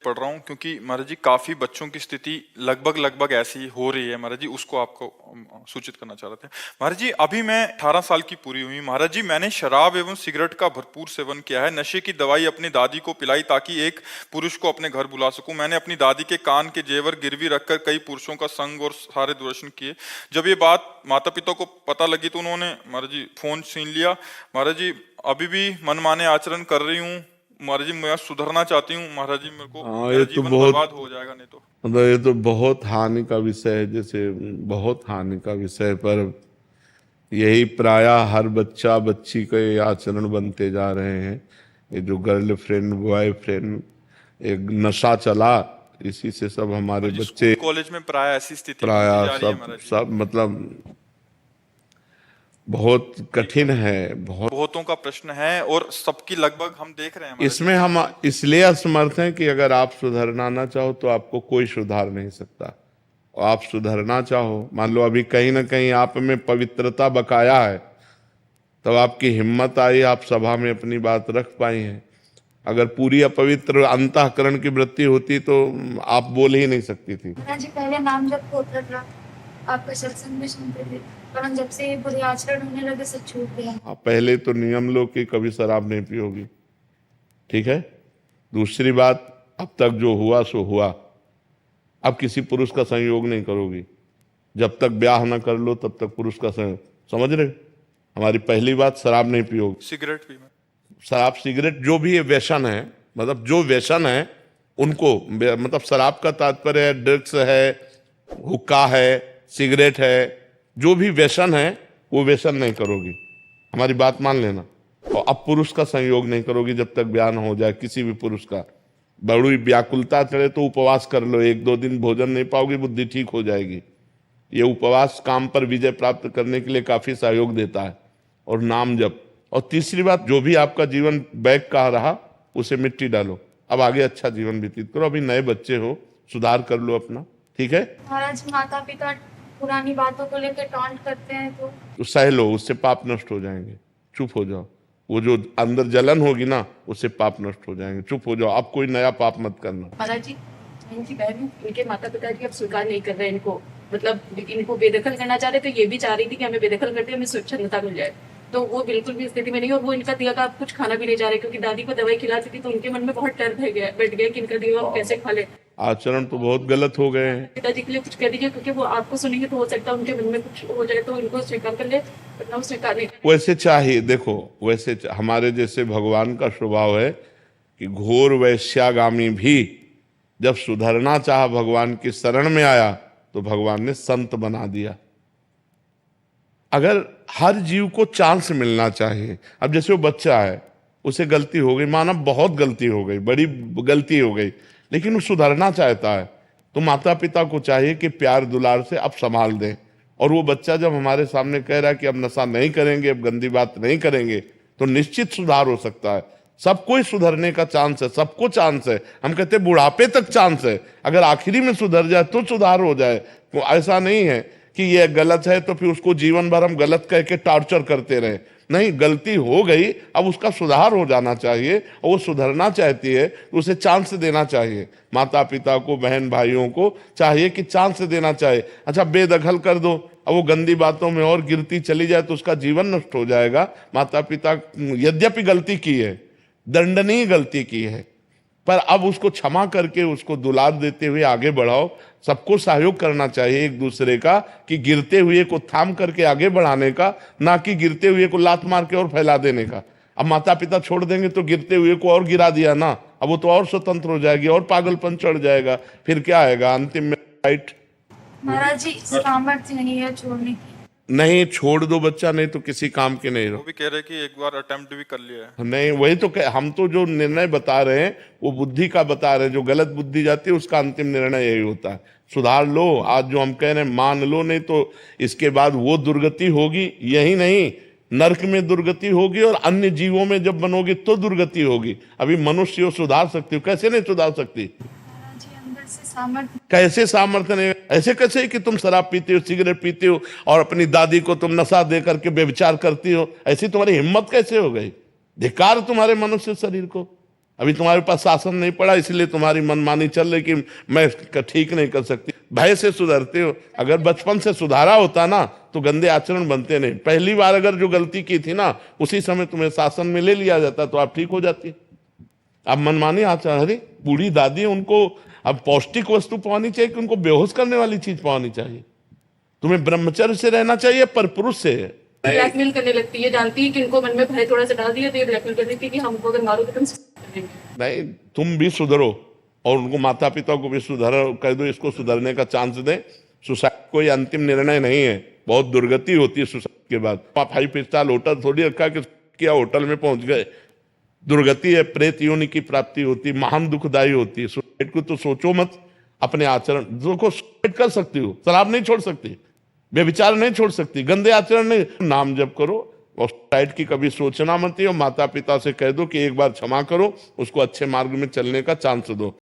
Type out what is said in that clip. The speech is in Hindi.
पढ़ रहा हूँ क्योंकि महाराज जी काफी बच्चों की स्थिति लगभग ऐसी हो रही है महाराज जी, उसको आपको सूचित करना चाह रहे थे। महाराज जी अभी मैं 18 साल की पूरी हुई महाराज जी, मैंने शराब एवं सिगरेट का भरपूर सेवन किया है। नशे की दवाई अपनी दादी को पिलाई ताकि एक पुरुष को अपने घर बुला सकूं। मैंने अपनी दादी के कान के जेवर गिरवी रखकर कई पुरुषों का संग और सारे दूरदर्शन किए। जब ये बात माता पिता को पता लगी तो उन्होंने महाराज जी फोन छीन लिया। महाराज जी अभी भी मनमाने आचरण कर रही हूँ महाराज जी, मैं सुधरना चाहती हूँ महाराज जी, मेरे को हाँ, मेरा ये तो जीवन बहुत बर्बाद हो जाएगा नहीं तो। मतलब ये तो बहुत हानि का विषय है, जैसे बहुत हानि का विषय। पर यही प्रायः हर बच्चा बच्ची के आचरण बनते जा रहे हैं। ये जो गर्लफ्रेंड बॉयफ्रेंड एक नशा चला, इसी से सब हमारे महाराज जी बच्चे स्कूल कॉलेज में प्राय ऐसी स्थिति बनती प्रायः जा रही है सब महाराज जी। सब मतलब बहुत कठिन है, बहुत। बहुतों का प्रश्न है और सबकी लगभग हम देख रहे हैं महाराज इसमें हम इसलिए असमर्थ हैं कि अगर आप सुधरना ना चाहो तो आपको कोई सुधार नहीं सकता। और आप सुधरना चाहो, मान लो अभी कहीं ना कहीं आप में पवित्रता बकाया है, तब आपकी हिम्मत आई, आप सभा में अपनी बात रख पाई हैं। अगर पूरी अपवित्र अंतःकरण की वृत्ति होती तो आप बोल ही नहीं सकती थी। जी पहले नाम जब होता था, आपका सत्संग में सुनते थे, पर जब से ये बुरे आचरण होने लगे सब छूट गया। आप पहले तो नियम लो कि कभी शराब नहीं पियोगी, ठीक है। दूसरी बात, अब तक जो हुआ सो हुआ, अब किसी पुरुष का संयोग नहीं करोगी। जब तक ब्याह ना कर लो तब तक पुरुष का संयोग, समझ रहे। हमारी पहली बात, शराब नहीं पियोगी। सिगरेट भी शराब सिगरेट जो भी ये व्यसन है, मतलब जो व्यसन है उनको, मतलब शराब का तात्पर्य है ड्रग्स है, हुक्का है, सिगरेट है, जो भी व्यसन है वो व्यसन नहीं करोगी। हमारी बात मान लेना। और अब पुरुष का संयोग नहीं करोगी जब तक ब्याह न हो जाए किसी भी पुरुष का। बड़ी व्याकुलता चढ़े तो उपवास कर लो, 1-2 दिन भोजन नहीं पाओगी, बुद्धि ठीक हो जाएगी। ये उपवास काम पर विजय प्राप्त करने के लिए काफी सहयोग देता है। और नाम जप। और तीसरी बात, जो भी आपका जीवन बैक का रहा उसे मिट्टी डालो, अब आगे अच्छा जीवन व्यतीत करो। अभी नए बच्चे हो, सुधार कर लो अपना, ठीक है। महाराज माता पिता पुरानी बातों को लेकर टॉन्ट करते हैं तो सह लो, उससे पाप नष्ट हो जाएंगे। चुप हो जाओ, वो जो अंदर जलन होगी ना उससे पाप नष्ट हो जाएंगे। चुप हो जाओ, अब कोई नया पाप मत करना। महाराज जी इनकी बहन, इनके माता पिता जी अब स्वीकार नहीं कर रहे इनको, मतलब इनको बेदखल करना चाह रहे थे। ये भी चाह रही थी कि हमें बेदखल करते हमें स्वच्छंदता मिल जाए, तो वो बिल्कुल भी स्थिति में नहीं। और वो इनका दिया का कुछ खाना भी नहीं चाह रहे, क्योंकि दादी को दवाई खिलाती थी तो उनके मन में बहुत डर बैठ गया कि इनका दिया वो कैसे खा ले। आचरण तो बहुत गलत हो गए हैं। पिताजी के लिए कुछ कह दीजिए, क्योंकि वो आपको सुनेंगे तो हो सकता है उनके मन में कुछ हो जाए, तो इनको स्वीकार कर ले, वरना वो स्वीकार नहीं। वैसे चाहिए, देखो वैसे हमारे जैसे भगवान का स्वभाव है कि घोर वैश्यागामी भी जब सुधरना चाहा, भगवान की शरण में आया तो भगवान ने संत बना दिया। अगर हर जीव को चांस मिलना चाहिए। अब जैसे वो बच्चा है, उसे गलती हो गई, माना बहुत गलती हो गई, बड़ी गलती हो गई, लेकिन वो सुधरना चाहता है, तो माता पिता को चाहिए कि प्यार दुलार से अब संभाल दें। और वो बच्चा जब हमारे सामने कह रहा है कि अब नशा नहीं करेंगे, अब गंदी बात नहीं करेंगे, तो निश्चित सुधार हो सकता है। सबको ही सुधरने का चांस है, सबको चांस है। हम कहते हैं बुढ़ापे तक चांस है, अगर आखिरी में सुधर जाए तो सुधार हो जाए। तो ऐसा नहीं है कि ये गलत है तो फिर उसको जीवन भर हम गलत कह के टॉर्चर करते रहे। नहीं, गलती हो गई, अब उसका सुधार हो जाना चाहिए, और वो सुधरना चाहती है तो उसे चांस देना चाहिए। माता पिता को, बहन भाइयों को चाहिए कि चांस देना चाहिए। अच्छा, बेदखल कर दो, अब वो गंदी बातों में और गिरती चली जाए तो उसका जीवन नष्ट हो जाएगा। माता पिता यद्यपि गलती की है, दंडनीय गलती की है, पर अब उसको क्षमा करके उसको दुलार देते हुए आगे बढ़ाओ। सबको सहयोग करना चाहिए एक दूसरे का, कि गिरते हुए को थाम करके आगे बढ़ाने का, ना कि गिरते हुए को लात मार के और फैला देने का। अब माता पिता छोड़ देंगे तो गिरते हुए को और गिरा दिया ना, अब वो तो और स्वतंत्र हो जाएगी और पागलपन चढ़ जाएगा, फिर क्या आएगा अंतिम में, राइट। महाराज जी सामर्थ्य नहीं है छोड़ने की। नहीं, छोड़ दो बच्चा, नहीं तो किसी काम के नहीं रहो। वो भी कह रहे कि एक बार अटेम्प्ट भी कर लिया है। नहीं, वही तो हम तो जो निर्णय बता रहे हैं वो बुद्धि का बता रहे हैं। जो गलत बुद्धि जाती है उसका अंतिम निर्णय यही होता है। सुधार लो, आज जो हम कह रहे हैं मान लो, नहीं तो इसके बाद वो दुर्गति होगी। यही नहीं, नरक में दुर्गति होगी और अन्य जीवों में जब बनोगी तो दुर्गति होगी। अभी मनुष्य हो सुधार सकती हो, कैसे नहीं सुधार सकती? महाराज जी अंदर से सामर्थ्य कैसे सामर्थ्य नहीं? ऐसे कैसे कि तुम शराब पीते हो, सिगरेट पीते हो और अपनी दादी को तुम नशा दे करके व्यभिचार करती हो? ऐसी तुम्हारी हिम्मत कैसे हो गई? धिक्कार तुम्हारे मनुष्य शरीर को। अभी तुम्हारे पास शासन नहीं पड़ा, इसलिए तुम्हारी मनमानी चल रही कि मैं ठीक नहीं कर सकती। भय से सुधरते हो। अगर बचपन से सुधारा होता ना तो गंदे आचरण बनते नहीं। पहली बार अगर जो गलती की थी ना उसी समय तुम्हें शासन में ले लिया जाता तो आप ठीक हो जाती। अब मनमानी आचरण, अरे बूढ़ी दादी, उनको अब पौष्टिक वस्तु पानी चाहिए कि उनको बेहोश करने वाली चीज पानी चाहिए? तुम्हें ब्रह्मचर्य से रहना चाहिए, पर पुरुष से। ब्लैकमेल करने लगती है, जानती है कि इनको मन में भय थोड़ा सा डाल दिया तो ये ब्लैकमेल कर देती है कि हमको अगर मारोगे तो हम suicide करेंगे। नहीं, तुम भी सुधरो और उनको माता पिता को भी सुधारो, कह दो इसको सुधरने का चांस दें। सुसाइड कोई अंतिम निर्णय नहीं है, बहुत दुर्गति होती है सुसाइड के बाद। 5 स्टार होटल थोड़ी रखा कि क्या होटल में पहुंच गए, दुर्गति है, प्रेत योनि की प्राप्ति होती, महान दुखदायी होती है। सुसाइड को तो सोचो मत। अपने आचरण को सुसाइड कर सकती हो, शराब नहीं छोड़ सकती, व्यभिचार नहीं छोड़ सकती, गंदे आचरण नहीं, नाम जप करो और सुसाइड की कभी सोचना मत। और माता पिता से कह दो कि एक बार क्षमा करो, उसको अच्छे मार्ग में चलने का चांस दो।